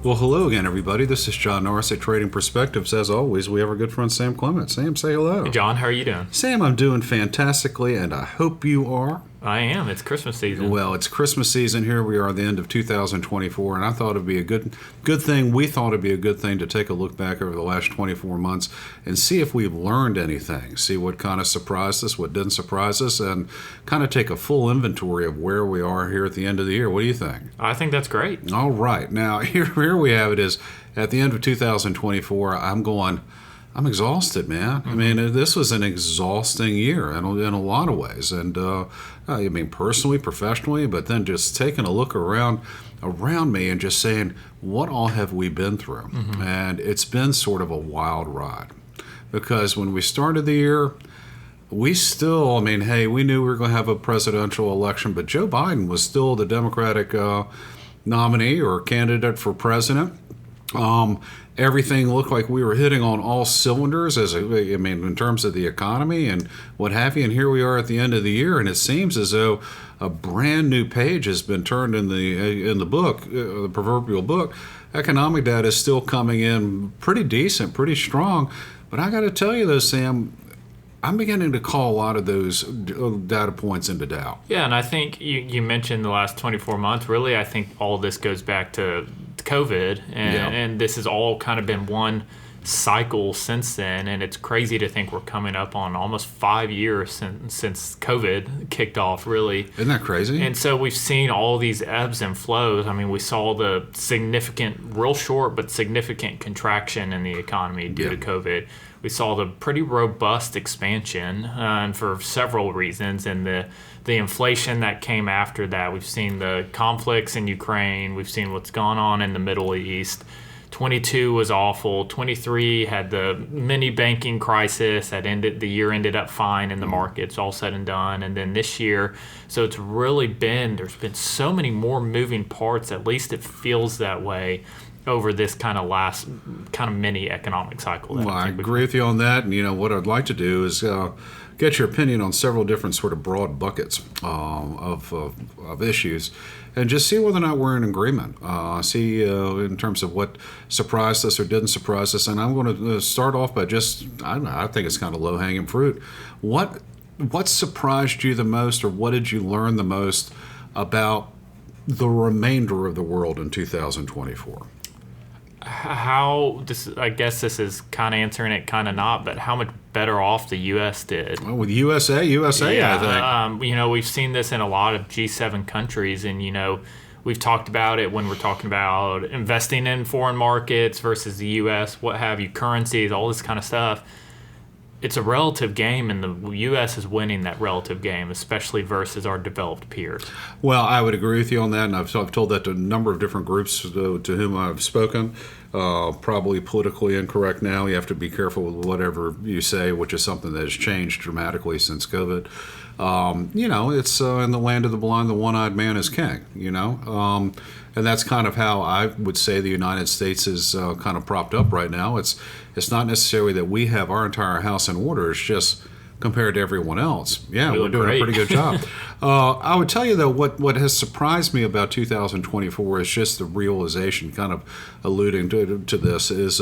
Well, hello again, everybody. This is John Norris at Trading Perspectives. As always, we have our good friend Sam Clement. Sam, say hello. Hey, John, how are you doing? Sam, I'm doing fantastically, and I hope you are. I am. It's Christmas season. Well, it's Christmas season. Here we are at the end of 2024, and I thought it'd be a good thing. We thought it'd be a good thing to take a look back over the last 24 months and see if we've learned anything, see what kind of surprised us, what didn't surprise us, and kind of take a full inventory of where we are here at the end of the year. What do you think? I think that's great. All right. Now, here we have it is at the end of 2024, I'm exhausted, man. I mean, this was an exhausting year in a lot of ways. And, I mean, personally, professionally, but then just taking a look around me and just saying, what all have we been through? Mm-hmm. And it's been sort of a wild ride. Because when we started the year, we knew we were going to have a presidential election, but Joe Biden was still the Democratic nominee or candidate for president. Everything looked like we were hitting on all cylinders in terms of the economy and what have you. And here we are at the end of the year, and it seems as though a brand new page has been turned in the book, the proverbial book. Economic data is still coming in pretty decent, pretty strong. But I got to tell you, though, Sam, I'm beginning to call a lot of those data points into doubt. Yeah, and I think you mentioned the last 24 months. Really, I think all of this goes back to COVID, and this has all kind of been one cycle since then, and it's crazy to think we're coming up on almost 5 years since COVID kicked off, really. Isn't that crazy? And so we've seen all these ebbs and flows. I mean, we saw the real short but significant contraction in the economy due to COVID. We saw the pretty robust expansion, and for several reasons, and the inflation that came after that. We've seen the conflicts in Ukraine. We've seen what's gone on in the Middle East. 22 was awful. 23 had the mini banking crisis that ended. The year ended up fine in the markets, all said and done. And then this year, so there's been so many more moving parts. At least it feels that way over this kind of mini economic cycle. Well, I agree with you on that. And what I'd like to do is get your opinion on several different sort of broad buckets of issues, and just see whether or not we're in agreement. See in terms of what surprised us or didn't surprise us. And I'm going to start off by I think it's kind of low-hanging fruit. What surprised you the most, or what did you learn the most about the remainder of the world in 2024? I guess this is kind of answering it, kind of not, but how much better off the U.S. did. Well, with USA, I think. We've seen this in a lot of G7 countries, and, we've talked about it when we're talking about investing in foreign markets versus the U.S., what have you, currencies, all this kind of stuff. It's a relative game, and the U.S. is winning that relative game, especially versus our developed peers. Well, I would agree with you on that, and I've told that to a number of different groups to whom I've spoken. Probably politically incorrect now. You have to be careful with whatever you say, which is something that has changed dramatically since COVID. It's in the land of the blind, the one-eyed man is king, and that's kind of how I would say the United States is kind of propped up right now. It's not necessarily that we have our entire house in order. It's just compared to everyone else. Yeah, we're doing a pretty good job. I would tell you, though, what has surprised me about 2024 is just the realization, kind of alluding to this, is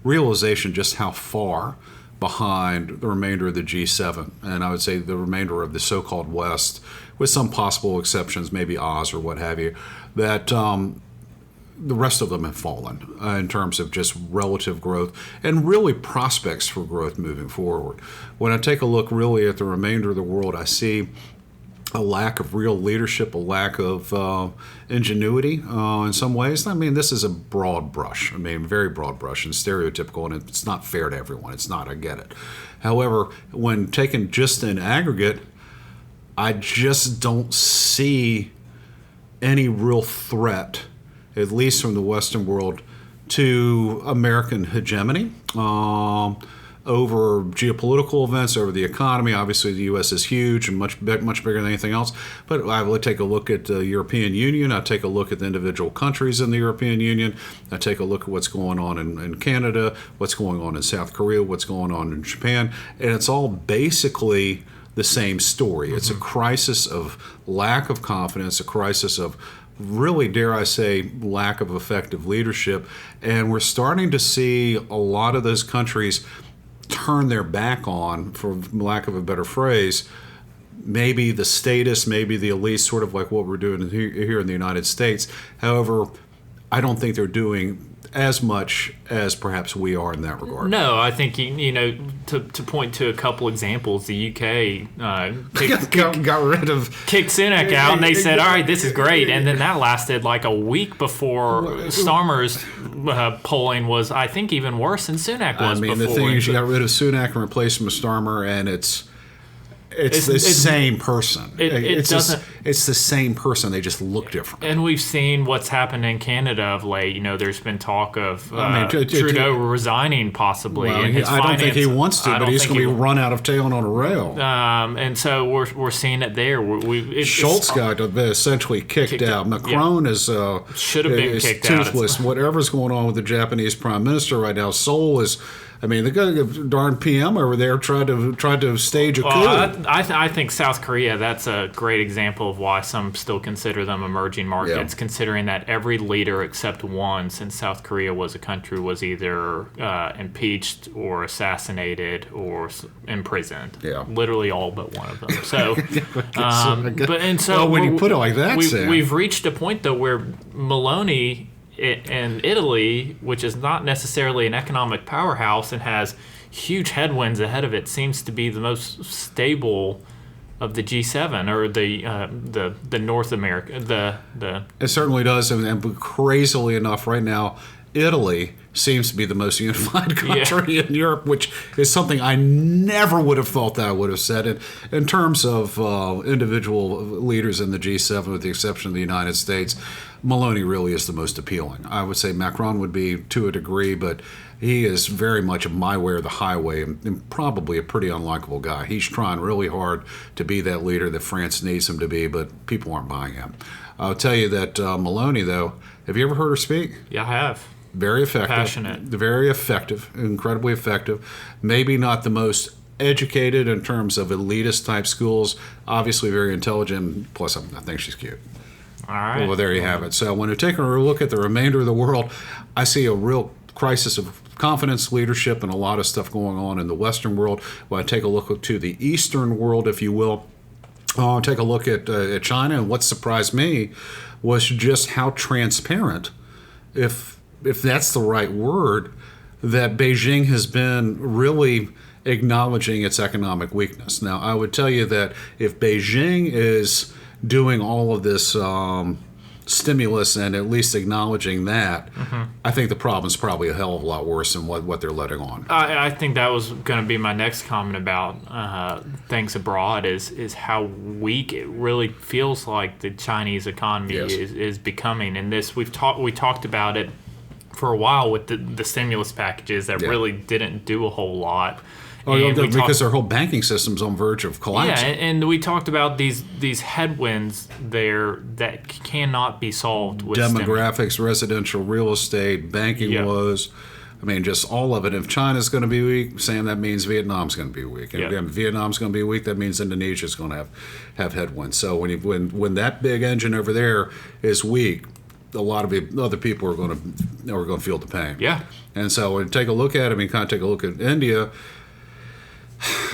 realization just how far behind the remainder of the G7, and I would say the remainder of the so-called West, with some possible exceptions, maybe Oz or what have you, that the rest of them have fallen in terms of just relative growth and really prospects for growth moving forward. When I take a look really at the remainder of the world, I see a lack of real leadership, a lack of ingenuity in some ways. I mean, this is a broad brush. Very broad brush and stereotypical, and it's not fair to everyone. It's not, I get it. However, when taken just in aggregate, I just don't see any real threat, at least from the Western world, to American hegemony over geopolitical events, over the economy. Obviously, the U.S. is huge and much bigger than anything else. But I would take a look at the European Union. I take a look at the individual countries in the European Union. I take a look at what's going on in Canada, what's going on in South Korea, what's going on in Japan. And it's all basically the same story. Mm-hmm. It's a crisis of lack of confidence, a crisis of really, dare I say, lack of effective leadership. And we're starting to see a lot of those countries turn their back on, for lack of a better phrase, maybe the status, maybe the elite, sort of like what we're doing here in the United States. However, I don't think they're doing as much as perhaps we are in that regard. No, I think, to point to a couple examples, the UK got rid of... kicked Sunak out, and they said, all right, this is great. And then that lasted like a week before Starmer's polling was, I think, even worse than Sunak was before. The thing is, you got rid of Sunak and replaced him with Starmer, and it's the same person. It's the same person. They just look different. And we've seen what's happened in Canada of late. There's been talk of Trudeau resigning possibly. Well, I don't think he wants to, but he's going to be run out of town on a rail. And so we're seeing it there. Schultz got essentially kicked out. Macron should have been kicked toothless. out. Whatever's going on with the Japanese prime minister right now, Seoul is... the guy, darn PM over there tried to stage a coup. I think South Korea, that's a great example of why some still consider them emerging markets, considering that every leader except one since South Korea was a country was either impeached or assassinated or imprisoned. Yeah. Literally all but one of them. So, when you put it like that, we've reached a point, though, where Meloni... and Italy, which is not necessarily an economic powerhouse and has huge headwinds ahead of it, seems to be the most stable of the G7 or the North America. It certainly does, and crazily enough, right now, Italy seems to be the most unified country in Europe, which is something I never would have thought that I would have said. In terms of individual leaders in the G7, with the exception of the United States, Meloni really is the most appealing. I would say Macron would be to a degree, but he is very much a my way or the highway, and probably a pretty unlikable guy. He's trying really hard to be that leader that France needs him to be, but people aren't buying him. I'll tell you that Meloni, though, have you ever heard her speak? Yeah, I have. Very effective. Passionate. Very effective, incredibly effective. Maybe not the most educated in terms of elitist type schools. Obviously very intelligent. Plus, I think she's cute. All right. Well, there you have it. So when you're taking a look at the remainder of the world, I see a real crisis of confidence, leadership, and a lot of stuff going on in the Western world. When I take a look to the Eastern world, if you will, take a look at China. And what surprised me was just how transparent, if that's the right word, that Beijing has been really acknowledging its economic weakness. Now, I would tell you that if Beijing is doing all of this stimulus and at least acknowledging that, I think the problem's probably a hell of a lot worse than what they're letting on. I think that was going to be my next comment about things abroad is how weak it really feels like the Chinese economy is becoming. And this we talked about it for a while with the stimulus packages that really didn't do a whole lot. Because their whole banking system's on verge of collapsing. Yeah, and we talked about these headwinds there that cannot be solved with demographics, residential real estate, banking woes. I mean, just all of it. If China's going to be weak, Sam, that means Vietnam's going to be weak. And if Vietnam's going to be weak, that means Indonesia's going to have headwinds. So when that big engine over there is weak, a lot of other people are going to feel the pain. Yeah. And so when you take a look at it, take a look at India.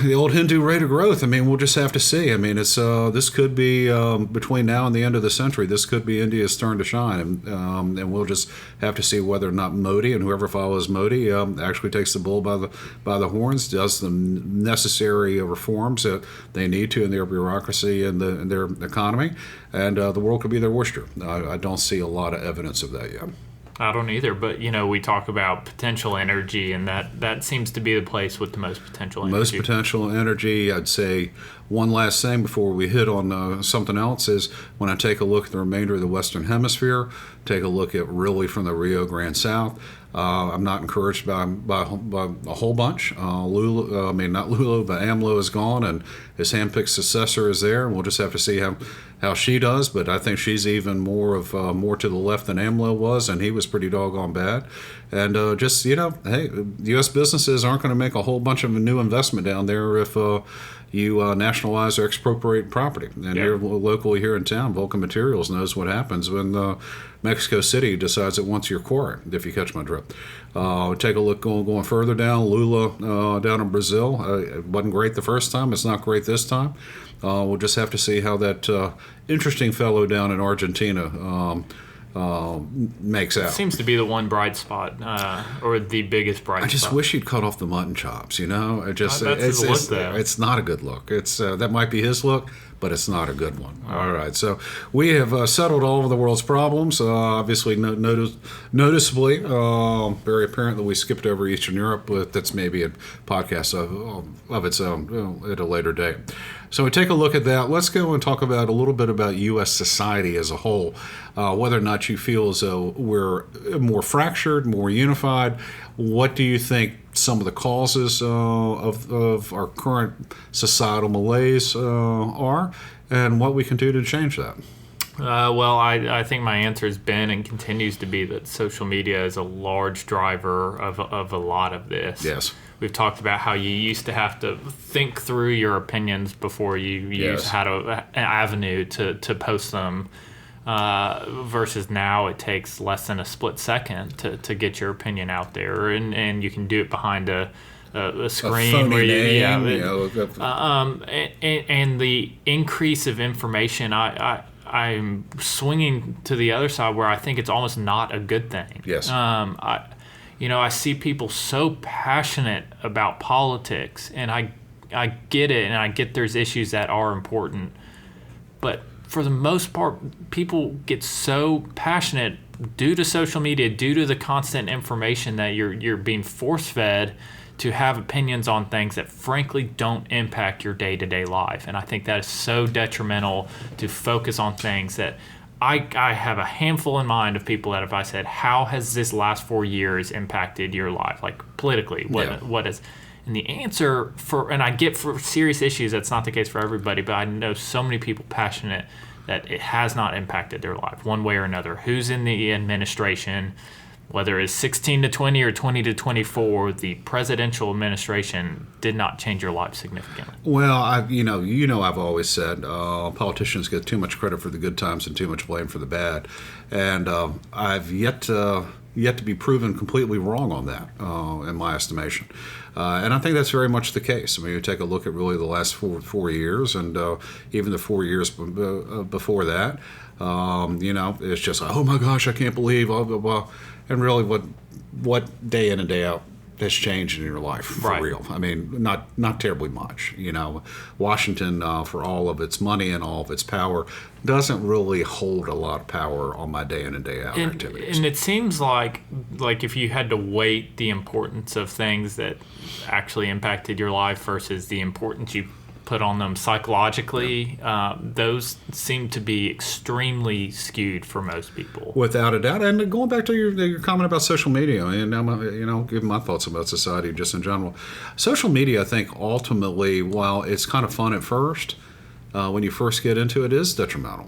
The old Hindu rate of growth. We'll just have to see. It's this could be between now and the end of the century. This could be India's turn to shine, and we'll just have to see whether or not Modi and whoever follows Modi actually takes the bull by the horns, does the necessary reforms that they need to in their bureaucracy and in their economy, and the world could be their oyster. I don't see a lot of evidence of that yet. I don't either, but we talk about potential energy, and that seems to be the place with the most potential energy. Most potential energy. I'd say one last thing before we hit on something else is when I take a look at the remainder of the Western Hemisphere, take a look at really from the Rio Grande South. I'm not encouraged by a whole bunch. Not Lulu, but AMLO is gone, and his handpicked successor is there, and we'll just have to see how she does. But I think she's even more to the left than AMLO was, and he was pretty doggone bad. And hey, U.S. businesses aren't going to make a whole bunch of new investment down there if you nationalize or expropriate property. And here locally here in town, Vulcan Materials knows what happens when Mexico City decides it wants your quarry, if you catch my drift. Take a look going further down, Lula down in Brazil. It wasn't great the first time. It's not great this time. We'll just have to see how that interesting fellow down in Argentina makes out. Seems to be the one bright spot, or the biggest bright spot. I just wish he'd cut off the mutton chops, you know? That's his look, though. It's not a good look. It's that might be his look, but it's not a good one. All right, so we have settled all of the world's problems. Obviously, noticeably, very apparent that we skipped over Eastern Europe, but that's maybe a podcast of its own at a later date. So we take a look at that. Let's go and talk about a little bit about U.S. society as a whole, whether or not you feel as though we're more fractured, more unified. What do you think some of the causes of our current societal malaise are, and what we can do to change that? Well, I think my answer has been and continues to be that social media is a large driver of a lot of this. Yes. We've talked about how you used to have to think through your opinions before you had an avenue to post them, versus now it takes less than a split second to get your opinion out there, and you can do it behind a screen where and the increase of information. I'm swinging to the other side where I think it's almost not a good thing. Yes. I see people so passionate about politics, and I get it, and I get there's issues that are important, but for the most part, people get so passionate due to social media, due to the constant information that you're being force-fed to have opinions on things that frankly don't impact your day-to-day life. And I think that is so detrimental to focus on things that I have a handful in mind of people that if I said, how has this last 4 years impacted your life? Like politically, what is, and the answer and I get for serious issues, that's not the case for everybody, but I know so many people passionate that it has not impacted their life one way or another. Who's in the administration, whether it's 16 to 20 or 20 to 24, the presidential administration did not change your life significantly. Well, I've always said politicians get too much credit for the good times and too much blame for the bad, and I've yet to be proven completely wrong on that, in my estimation. And I think that's very much the case. I mean, you take a look at really the last four years, and even the 4 years before that. It's just, oh my gosh, I can't believe, blah, blah, blah. And really, what day in and day out has changed in your life for real? I mean, not terribly much. Washington, for all of its money and all of its power, doesn't really hold a lot of power on my day in and day out activities. And it seems like if you had to weight the importance of things that actually impacted your life versus the importance you put on them psychologically, those seem to be extremely skewed for most people. Without a doubt. And going back to your comment about social media, and I'm giving my thoughts about society just in general. Social media, I think, ultimately, while it's kind of fun at first, when you first get into it, is detrimental.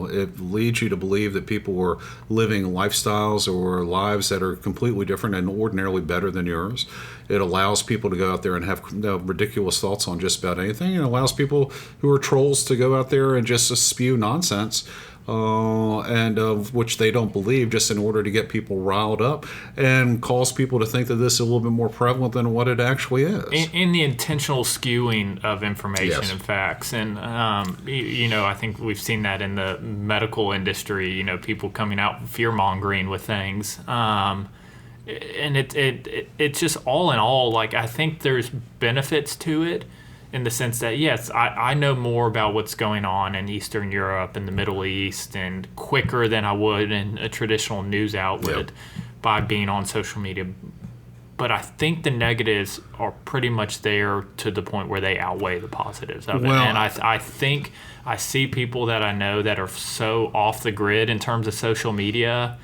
It leads you to believe that people are living lifestyles or lives that are completely different and ordinarily better than yours. It allows people to go out there and have ridiculous thoughts on just about anything. It allows people who are trolls to go out there and just spew nonsense, and of which they don't believe, just in order to get people riled up and cause people to think that this is a little bit more prevalent than what it actually is. In the intentional skewing of information and facts. And, I think we've seen that in the medical industry, people coming out fear-mongering with things. And it's just all in all, like, I think there's benefits to it, in the sense that, yes, I know more about what's going on in Eastern Europe and the Middle East and quicker than I would in a traditional news outlet by being on social media. But I think the negatives are pretty much there to the point where they outweigh the positives of it. And I think I see people that I know that are so off the grid in terms of social media,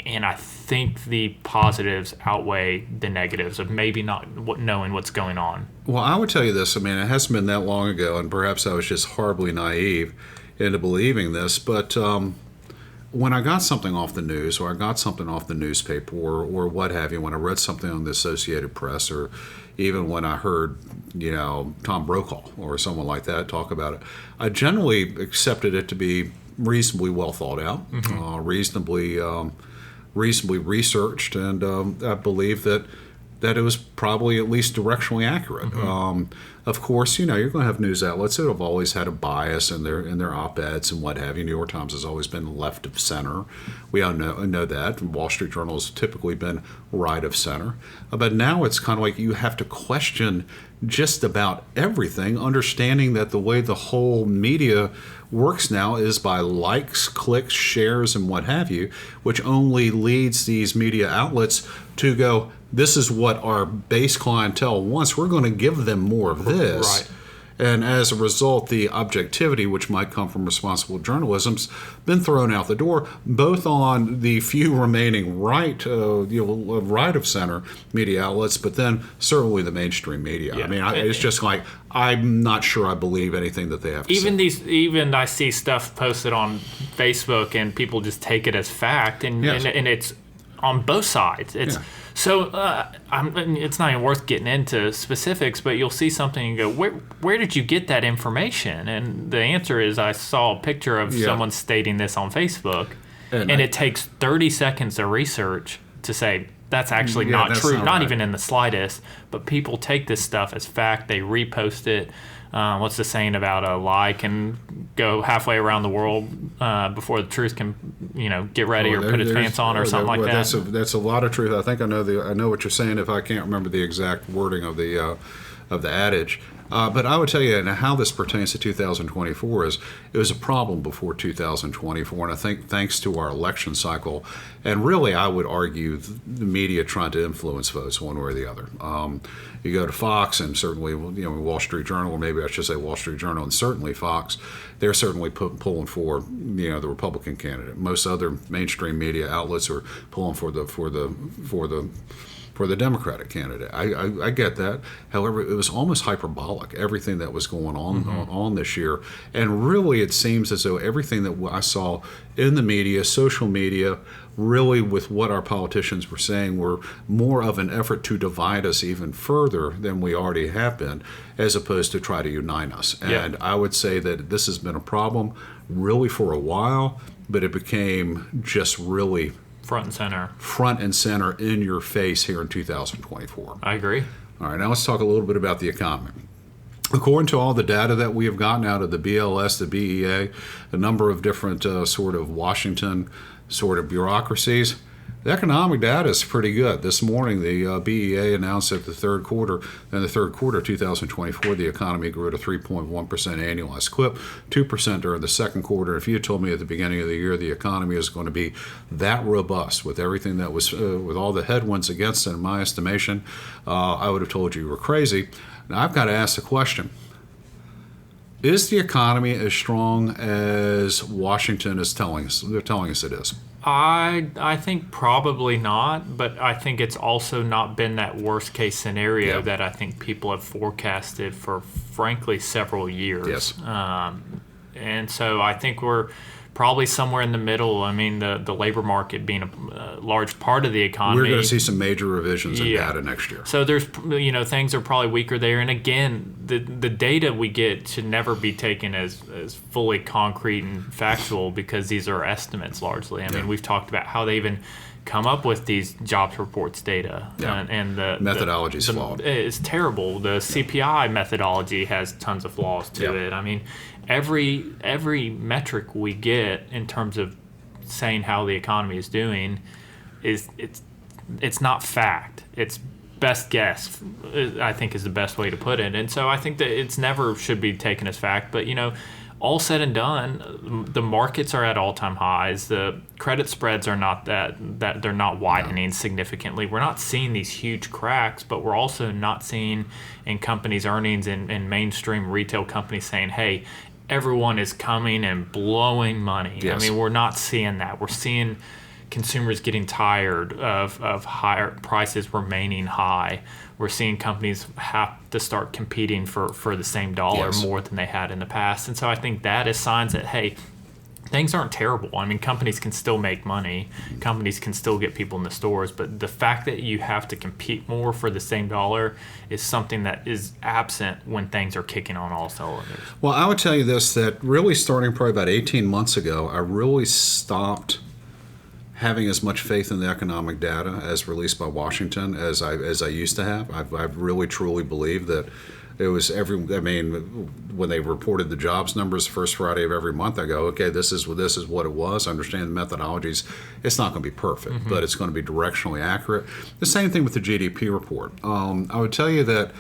and I think the positives outweigh the negatives of maybe not knowing what's going on. Well, I would tell you this. I mean, it hasn't been that long ago, and perhaps I was just horribly naive into believing this, but when I got something off the news, or I got something off the newspaper, or what have you, when I read something on the Associated Press, or even when I heard, Tom Brokaw or someone like that talk about it, I generally accepted it to be reasonably well thought out, reasonably researched, and I believe that it was probably at least directionally accurate. Of course, you're going to have news outlets that have always had a bias in their op-eds and what have you. New York Times has always been left of center. We all know that. Wall Street Journal has typically been right of center. But now it's kind of like you have to question just about everything, understanding that the way the whole media works now is by likes, clicks, shares, and what have you, which only leads these media outlets to go, this is what our base clientele wants. We're going to give them more of this. Right. And as a result, the objectivity, which might come from responsible journalism's been thrown out the door, both on the few remaining right of center media outlets, but then certainly the mainstream media. Yeah. I mean, it's just like, I'm not sure I believe anything that they have to say. Even I see stuff posted on Facebook, and people just take it as fact, and Yes. and it's on both sides. It's So it's not even worth getting into specifics, but you'll see something and go, where did you get that information? And the answer is, I saw a picture of someone stating this on Facebook, and it takes 30 seconds of research to say that's actually not true, not right. even in the slightest. But people take this stuff as fact, they repost it. What's the saying about a lie can go halfway around the world before the truth can, get ready or put its pants on or something like that? That's a lot of truth. I think I know what you're saying. If I can't remember the exact wording of the adage, but I would tell you, and how this pertains to 2024 is it was a problem before 2024, and I think thanks to our election cycle, and really I would argue the media trying to influence votes one way or the other. You go to Fox and certainly Wall Street Journal, or maybe I should say Wall Street Journal, and certainly Fox, they're certainly pulling for the Republican candidate. Most other mainstream media outlets are pulling for the Democratic candidate. I get that. However, it was almost hyperbolic, everything that was going on this year. And really, it seems as though everything that I saw in the media, social media, really with what our politicians were saying were more of an effort to divide us even further than we already have been, as opposed to try to unite us. And I would say that this has been a problem really for a while, but it became just really front and center in your face here in 2024. I agree. All right, now let's talk a little bit about the economy. According to all the data that we have gotten out of the BLS, the BEA, a number of different sort of Washington sort of bureaucracies, the economic data is pretty good. This morning, the BEA announced that in the third quarter of 2024, the economy grew at a 3.1% annualized clip, 2% during the second quarter. If you had told me at the beginning of the year the economy is going to be that robust with everything that was, with all the headwinds against it, in my estimation, I would have told you were crazy. Now, I've got to ask the question. Is the economy as strong as Washington is telling us? They're telling us it is. I think probably not, but I think it's also not been that worst case scenario that I think people have forecasted for, frankly, several years. Yes. And so I think we're probably somewhere in the middle. I mean, the labor market being a large part of the economy. We're going to see some major revisions in data next year. So there's, things are probably weaker there. And again, the data we get should never be taken as fully concrete and factual, because these are estimates largely. I mean, we've talked about how they even come up with these jobs reports data, and the methodology is flawed. It's terrible. The CPI methodology has tons of flaws to it. I mean, every metric we get in terms of saying how the economy is doing it's not fact. It's best guess, I think, is the best way to put it. And so I think that it's never should be taken as fact. But all said and done, the markets are at all-time highs. The credit spreads are not that they're not widening significantly. We're not seeing these huge cracks, but we're also not seeing in companies' earnings and mainstream retail companies saying, hey, everyone is coming and blowing money. Yes. I mean, we're not seeing that. We're seeing consumers getting tired of higher prices remaining high. We're seeing companies have to start competing for the same dollar more than they had in the past. And so I think that is signs that, hey, things aren't terrible. I mean, companies can still make money. Companies can still get people in the stores. But the fact that you have to compete more for the same dollar is something that is absent when things are kicking on all cylinders. Well, I would tell you this, that really starting probably about 18 months ago, I really stopped having as much faith in the economic data as released by Washington as I used to have. I've really truly believed that it was when they reported the jobs numbers first Friday of every month, I go, okay, this is what it was. I understand the methodologies. It's not going to be perfect, but it's going to be directionally accurate. The same thing with the GDP report. I would tell you that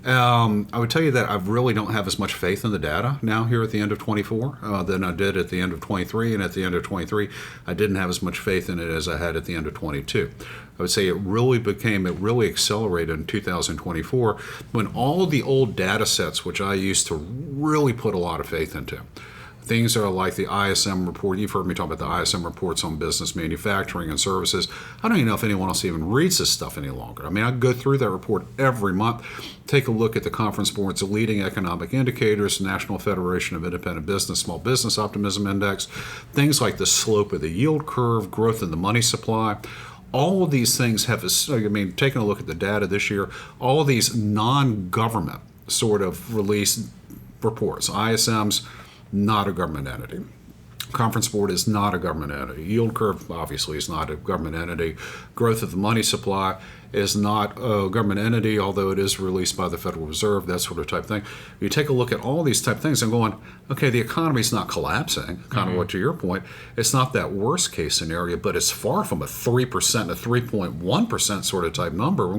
I really don't have as much faith in the data now here at the end of 24 than I did at the end of 23. And at the end of 23, I didn't have as much faith in it as I had at the end of 22. I would say it really accelerated in 2024 when all of the old data sets, which I used to really put a lot of faith into, things are like the ISM report. You've heard me talk about the ISM reports on business, manufacturing, and services. I don't even know if anyone else even reads this stuff any longer. I mean, I go through that report every month, take a look at the Conference Board's leading economic indicators, National Federation of Independent Business, Small Business Optimism Index, things like the slope of the yield curve, growth in the money supply. All of these things have, taking a look at the data this year, all of these non-government sort of released reports, ISM's not a government entity. Conference Board is not a government entity. Yield curve, obviously, is not a government entity. Growth of the money supply is not a government entity, although it is released by the Federal Reserve, that sort of type thing. You take a look at all these type things and going, okay, the economy's not collapsing, kind of what to your point. It's not that worst case scenario, but it's far from a 3%, a 3.1% sort of type number.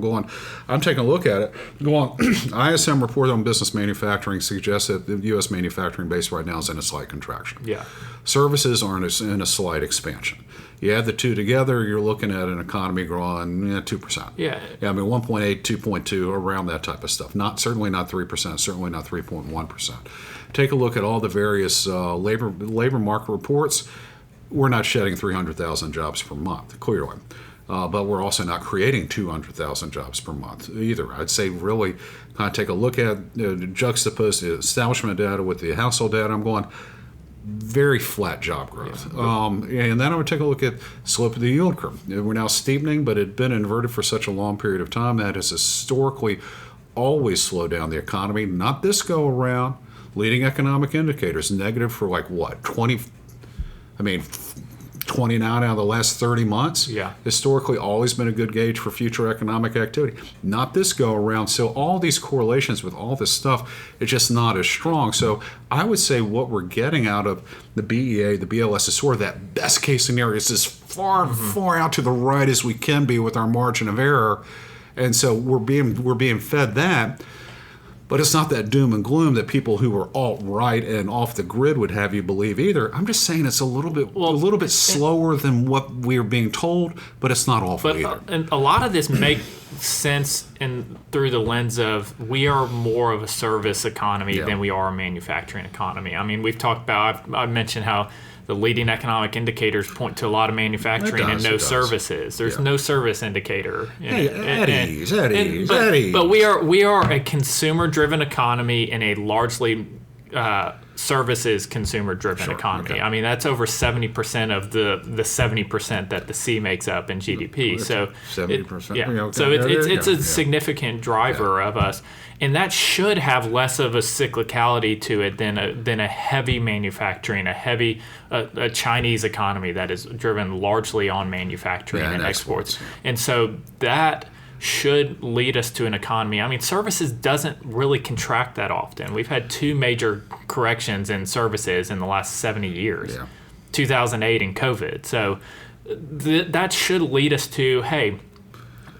I'm taking a look at it, going, ISM report on business manufacturing suggests that the U.S. manufacturing base right now is in a slight contraction. Yeah. Services are in a slight expansion. You add the two together, you're looking at an economy growing 2%. Yeah. 1.8, 2.2, around that type of stuff. Certainly not 3%, certainly not 3.1%. Take a look at all the various labor market reports. We're not shedding 300,000 jobs per month, clearly. But we're also not creating 200,000 jobs per month either. I'd say really kind of take a look at, juxtapose the establishment data with the household data. I'm going, very flat job growth. And then I would take a look at slope of the yield curve. We're now steepening, but it had been inverted for such a long period of time that has historically always slowed down the economy. Not this go around. Leading economic indicators negative for 29 out of the last 30 months. Yeah. Historically always been a good gauge for future economic activity. Not this go around. So all these correlations with all this stuff, it's just not as strong. So I would say what we're getting out of the BEA, the BLS is sort of that best case scenario. It's as far out to the right as we can be with our margin of error. And so we're being fed that. But it's not that doom and gloom that people who are alt-right and off the grid would have you believe either. I'm just saying it's a little bit slower than what we're being told, but it's not awful either. And a lot of this makes sense through the lens of we are more of a service economy than we are a manufacturing economy. I mean, we've talked about, I've mentioned how the leading economic indicators point to a lot of manufacturing and no services. There's no service indicator. But we are a consumer-driven economy in a largely services consumer-driven economy. Okay. I mean, that's over 70% of the 70% that the C makes up in GDP. So 70%. So it's a significant driver of us. And that should have less of a cyclicality to it than a heavy manufacturing, a Chinese economy that is driven largely on manufacturing and exports. And so that should lead us to an economy. I mean, services doesn't really contract that often. We've had two major corrections in services in the last 70 years, 2008 and COVID. So that should lead us to, hey,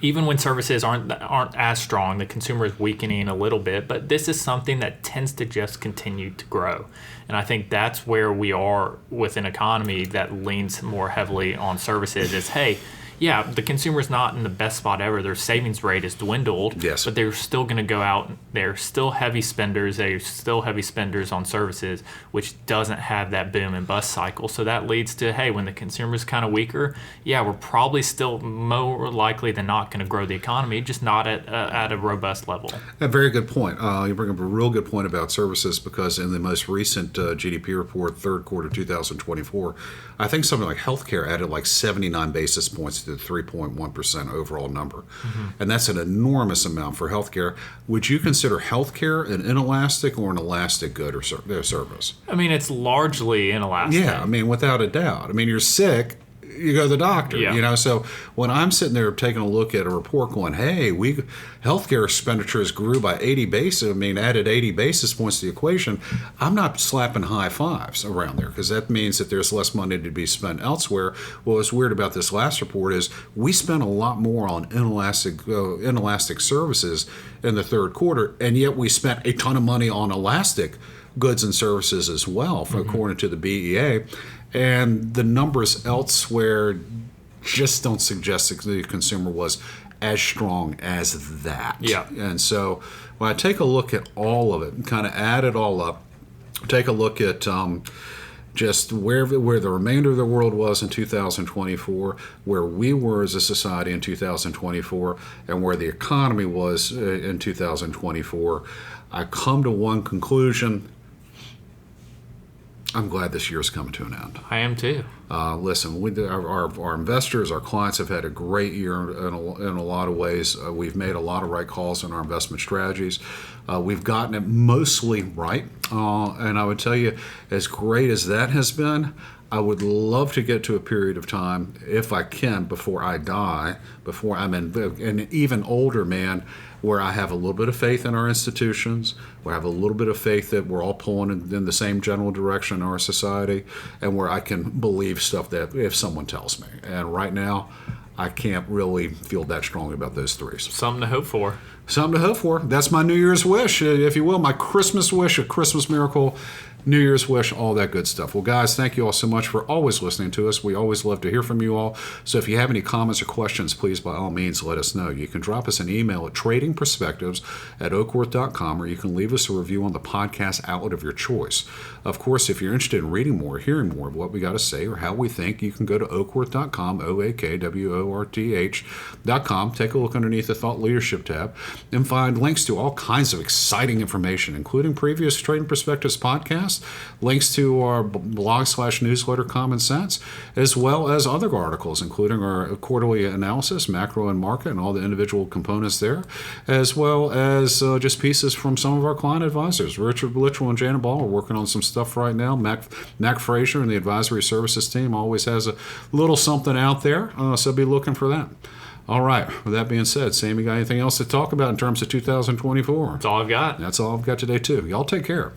even when services aren't as strong, the consumer is weakening a little bit, but this is something that tends to just continue to grow. And I think that's where we are with an economy that leans more heavily on services is, hey, yeah, the consumer's not in the best spot ever. Their savings rate is dwindled, Yes. but they're still going to go out. They're still heavy spenders. They're still heavy spenders on services, which doesn't have that boom and bust cycle. So that leads to, hey, when the consumer's kind of weaker, yeah, we're probably still more likely than not going to grow the economy, just not at a robust level. A very good point. You bring up a real good point about services, because in the most recent GDP report, third quarter 2024, I think something like healthcare added like 79 basis points to the 3.1% overall number. And that's an enormous amount for healthcare. Would you consider healthcare an inelastic or an elastic good or service? I mean, it's largely inelastic. Yeah, I mean, without a doubt. I mean, you're sick, you go to the doctor. Yeah. So when I'm sitting there taking a look at a report going, hey, healthcare expenditures grew by added 80 basis points to the equation, I'm not slapping high fives around there, because that means that there's less money to be spent elsewhere. What was weird about this last report is we spent a lot more on inelastic services in the third quarter, and yet we spent a ton of money on elastic goods and services as well, according to the BEA. And the numbers elsewhere just don't suggest that the consumer was as strong as that. Yeah. And so when I take a look at all of it and kind of add it all up, take a look at just where the remainder of the world was in 2024, where we were as a society in 2024, and where the economy was in 2024, I come to one conclusion. I'm glad this year's coming to an end. I am too. Listen, our investors, our clients have had a great year in a lot of ways. We've made a lot of right calls in our investment strategies. We've gotten it mostly right. And I would tell you, as great as that has been, I would love to get to a period of time, if I can, before I die, before I'm an even older man, where I have a little bit of faith in our institutions, where I have a little bit of faith that we're all pulling in the same general direction in our society, and where I can believe stuff that if someone tells me. And right now, I can't really feel that strongly about those three. Something to hope for. Something to hope for. That's my New Year's wish, if you will, my Christmas wish, a Christmas miracle, New Year's wish, all that good stuff. Well, guys, thank you all so much for always listening to us. We always love to hear from you all. So if you have any comments or questions, please, by all means, let us know. You can drop us an email at tradingperspectives@oakworth.com, or you can leave us a review on the podcast outlet of your choice. Of course, if you're interested in reading more, hearing more of what we got to say or how we think, you can go to oakworth.com, OAKWORTH.com. Take a look underneath the Thought Leadership tab and find links to all kinds of exciting information, including previous Trading Perspectives podcasts, links to our blog/newsletter Common Sense, as well as other articles, including our quarterly analysis, macro and market, and all the individual components there, as well as just pieces from some of our client advisors. Richard Littrell and Janet Ball are working on some stuff right now. Mac Frazier and the advisory services team always has a little something out there, so be looking for that. All right. With that being said, Sam, you got anything else to talk about in terms of 2024? That's all I've got. That's all I've got today, too. Y'all take care.